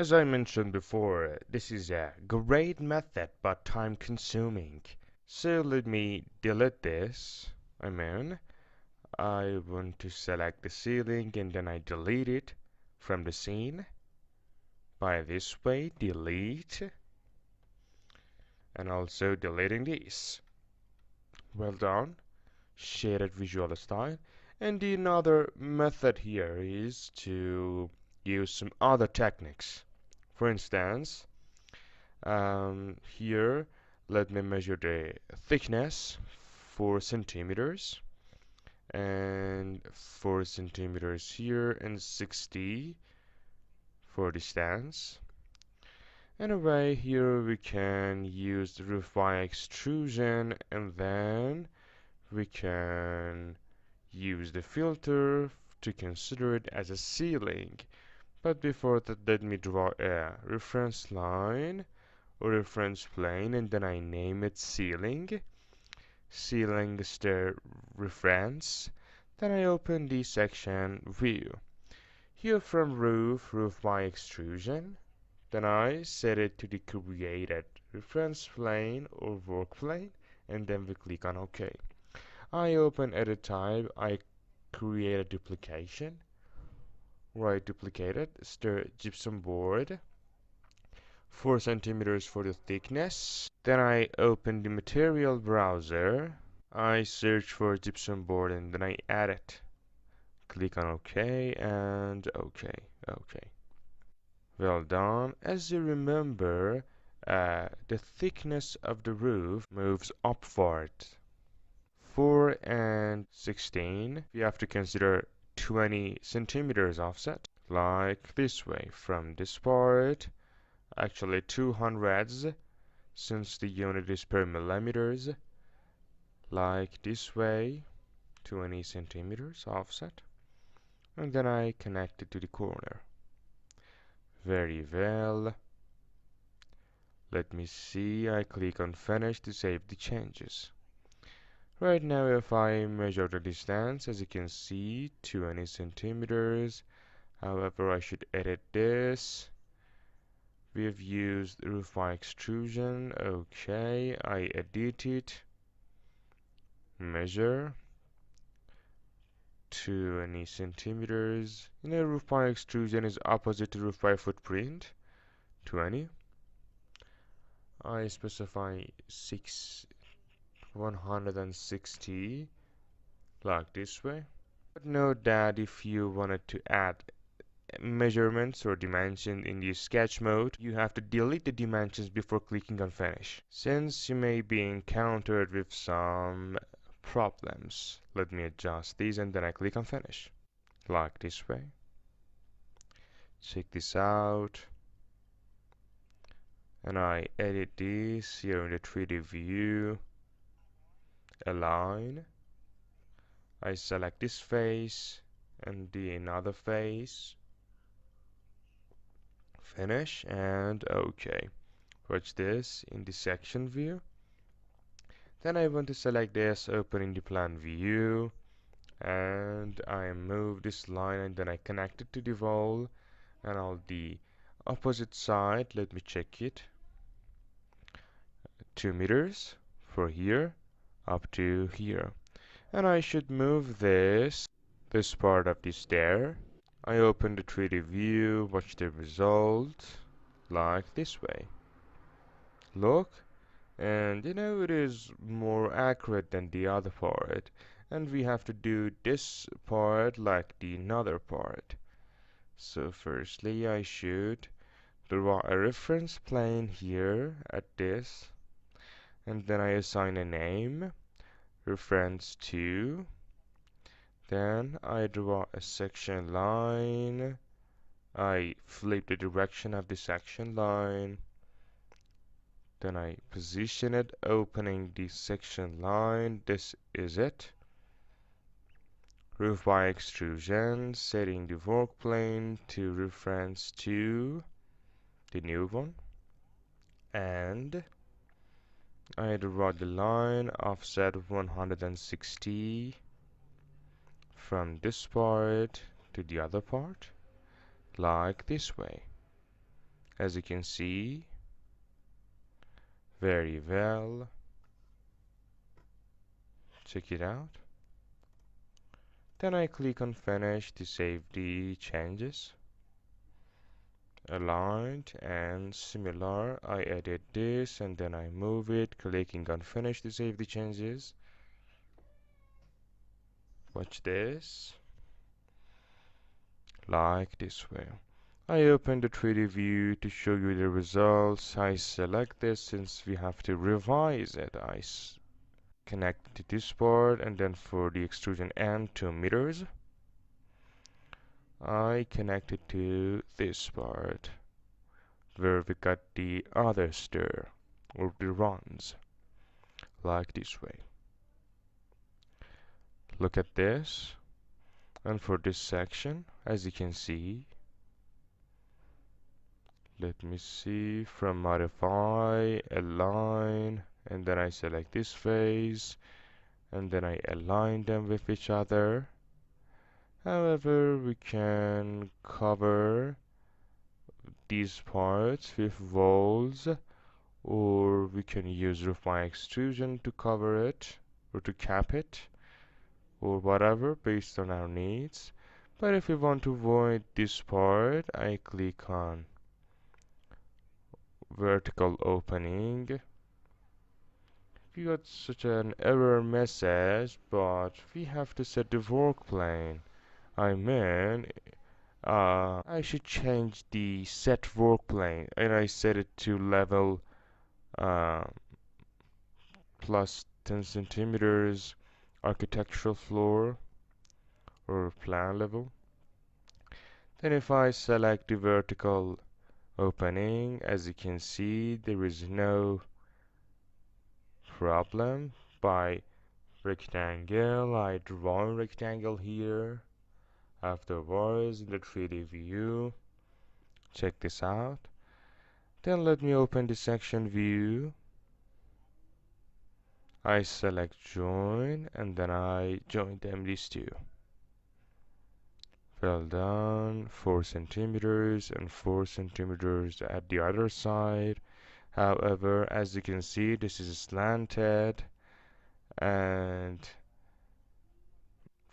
As I mentioned before, this is a great method but time consuming. So let me delete this. I want to select the ceiling and then I delete it from the scene by this way, delete, and also deleting this. Well done. Shaded visual style. And the another method here is to use some other techniques. For instance, here let me measure the thickness 4 centimeters and 4 centimeters here and 60 for distance. Anyway, here we can use the roof by extrusion and then we can use the filter to consider it as a ceiling. But before that, let me draw a reference line or reference plane and then I name it ceiling. Ceiling is the reference. Then I open the section view. Here from roof by extrusion. Then I set it to the created reference plane or work plane and then we click on OK. I open edit type, I create a duplication, right duplicated, stir gypsum board, 4 centimeters for the thickness. Then I open the material browser, I search for gypsum board and then I add it. Click on OK and OK, OK. Well done. As you remember, the thickness of the roof moves upward. 4 and 16, we have to consider 20 centimeters offset, like this way, from this part, actually 200s, since the unit is per millimeters, like this way, 20 centimeters offset, and then I connect it to the corner. Very well. Let me see, I click on finish to save the changes. Right now, if I measure the distance, as you can see, 20 centimeters. However, I should edit this. We've used roof by extrusion. Okay, I edit it. Measure 20 centimeters. Roof by extrusion is opposite to roof by footprint. 20. I specify 160 like this way. But note that if you wanted to add measurements or dimension in the sketch mode, you have to delete the dimensions before clicking on finish, since you may be encountered with some problems. Let me adjust these and then I click on finish, like this way. Check this out. And I edit this here in the 3D view. Align. I select this face and the another face. Finish and OK. Watch this in the section view. Then I want to select this, opening the plan view, and I move this line and then I connect it to the wall and on the opposite side, let me check it, 2 meters for here up to here, and I should move this part of the stair. I open the 3D view, watch the result like this way. Look, and it is more accurate than the other part, and we have to do this part like the another part. So firstly I should draw a reference plane here at this, and then I assign a name, reference 2, then I draw a section line, I flip the direction of the section line, then I position it, opening the section line. This is it. Roof by extrusion, setting the work plane to reference to the new one. And I draw the line offset 160 from this part to the other part, like this way. as you can see. Very well. Check it out. Then I click on finish to save the changes. Aligned and similar. I edit this and then I move it, clicking on finish to save the changes. Watch this. Like this way. I open the 3D view to show you the results. I select this since we have to revise it. I connect it to this part, and then for the extrusion end 2 meters, I connect it to this part where we got the other stir or the runs, like this way. Look at this, and for this section, as you can see, let me see, from modify, align, and then I select this phase, and then I align them with each other. However, we can cover these parts with walls, or we can use roof by extrusion to cover it, or to cap it, or whatever, based on our needs. But if we want to avoid this part, I click on vertical opening. We got such an error message, but we have to set the work plane. I should change the set work plane, and I set it to level uh, plus 10 centimeters architectural floor or plan level. Then if I select the vertical opening, as you can see, there is no problem. By rectangle, I draw a rectangle here. Afterwards, in the 3D view, check this out. Then let me open the section view. I select join, and then I join them these two. Well done. 4 centimeters and 4 centimeters at the other side. However, as you can see, this is slanted, and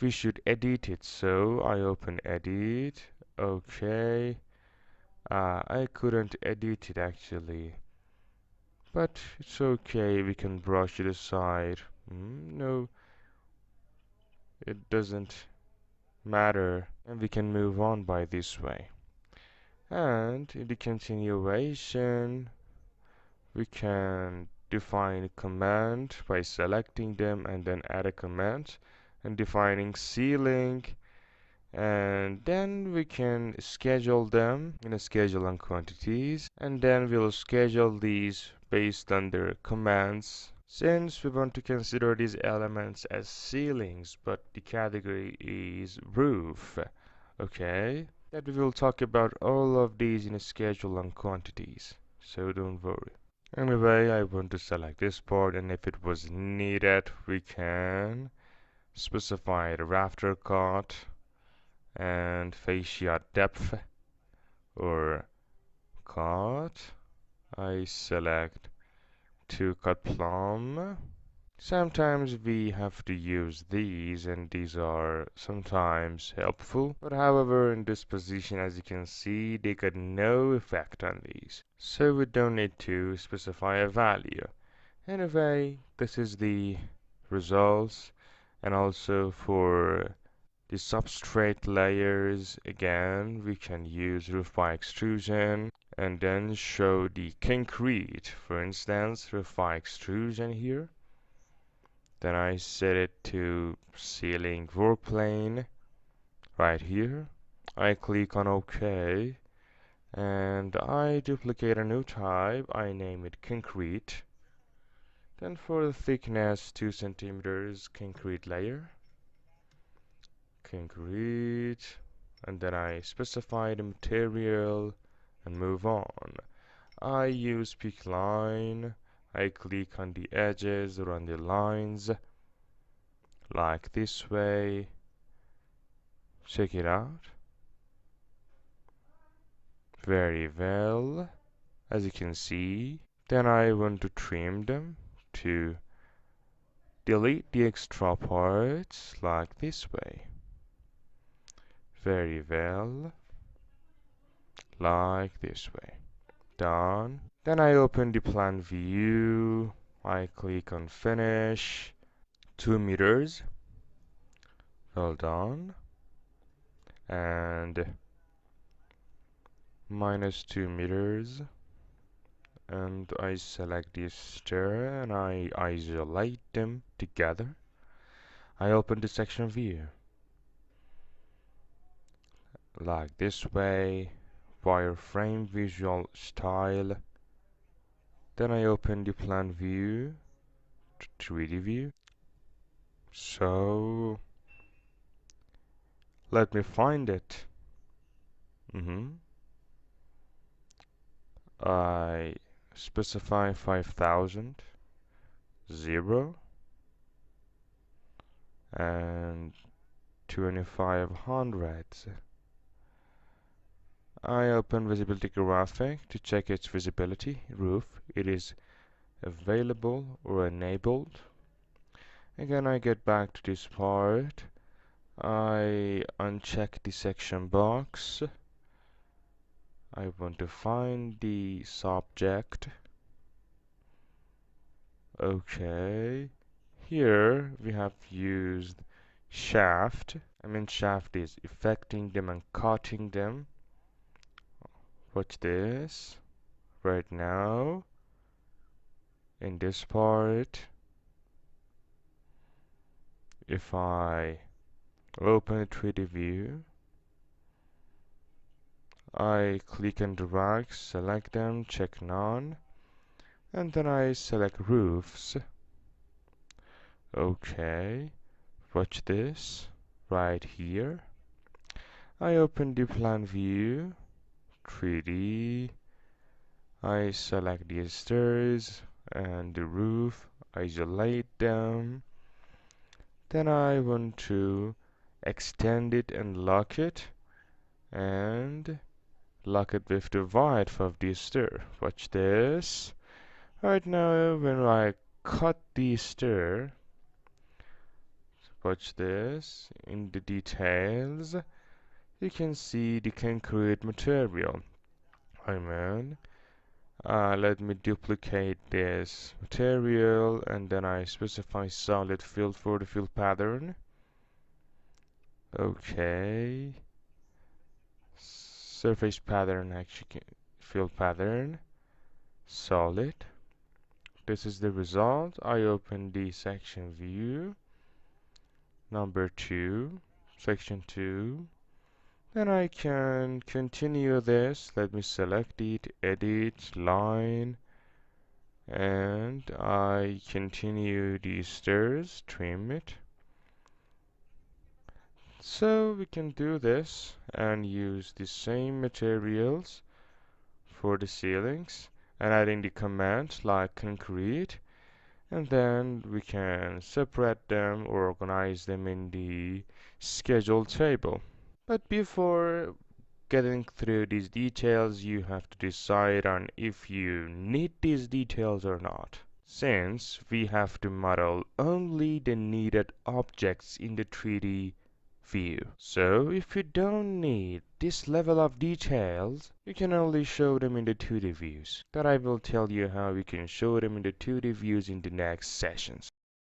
we should edit it. So I open edit. Okay. I couldn't edit it actually, but it's okay. We can brush it aside. No, it doesn't matter, and we can move on by this way. And in the continuation, we can define a command by selecting them and then add a command and defining ceiling, and then we can schedule them in a schedule on quantities, and then we'll schedule these based on their commands, since we want to consider these elements as ceilings, but the category is roof. Okay, that we will talk about all of these in a schedule on quantities, so don't worry. Anyway, I want to select this part, and if it was needed, we can specify the rafter cut and fascia depth or cut. I select to cut plumb. Sometimes we have to use these, and these are sometimes helpful, but however in this position, as you can see, they got no effect on these, so we don't need to specify a value. Anyway, this is the results, and also for the substrate layers, again we can use roof by extrusion and then show the concrete, for instance roof by extrusion here. Then I set it to ceiling work plane right here. I click on OK, and I duplicate a new type. I name it concrete. Then for the thickness 2 centimeters concrete layer, concrete, and then I specify the material and move on. I use pick line. I click on the edges or on the lines like this way. Check it out. Very well. as you can see. Then I want to trim them to delete the extra parts like this way. Very well, like this way. Done. Then I open the plan view. I click on finish. 2 meters. Well done. And -2 meters. And I select this stair and I isolate them together. I open the section view like this way, wireframe visual style. Then I open the plan view, 3D view. So let me find it. I specify 5000, 0, and 2500. I open visibility graphic to check its visibility roof. It is available or enabled. Again, I get back to this part. I uncheck the section box. I want to find the subject. Okay. Here we have used shaft. Shaft is affecting them and cutting them. Watch this. Right now, in this part, if I open the 3D view, I click and drag, select them, check none, and then I select roofs. Okay, watch this, right here. I open the plan view, 3D, I select the stairs and the roof, isolate them. Then I want to extend it and lock it, and lock it with the width of the stair. Watch this. Right now, when I cut the stair, watch this, in the details, you can see the concrete material. Let me duplicate this material and then I specify solid fill for the fill pattern. Okay. Surface pattern, actually, fill pattern, solid. This is the result. I open the section view, number 2, section 2. Then I can continue this. Let me select it, edit, line, and I continue the stairs, trim it. So we can do this and use the same materials for the ceilings and adding the commands like concrete, and then we can separate them or organize them in the schedule table. But before getting through these details, you have to decide on if you need these details or not. Since we have to model only the needed objects in the 3D view. So if you don't need this level of details, you can only show them in the 2D views. That I will tell you how we can show them in the 2D views in the next sessions.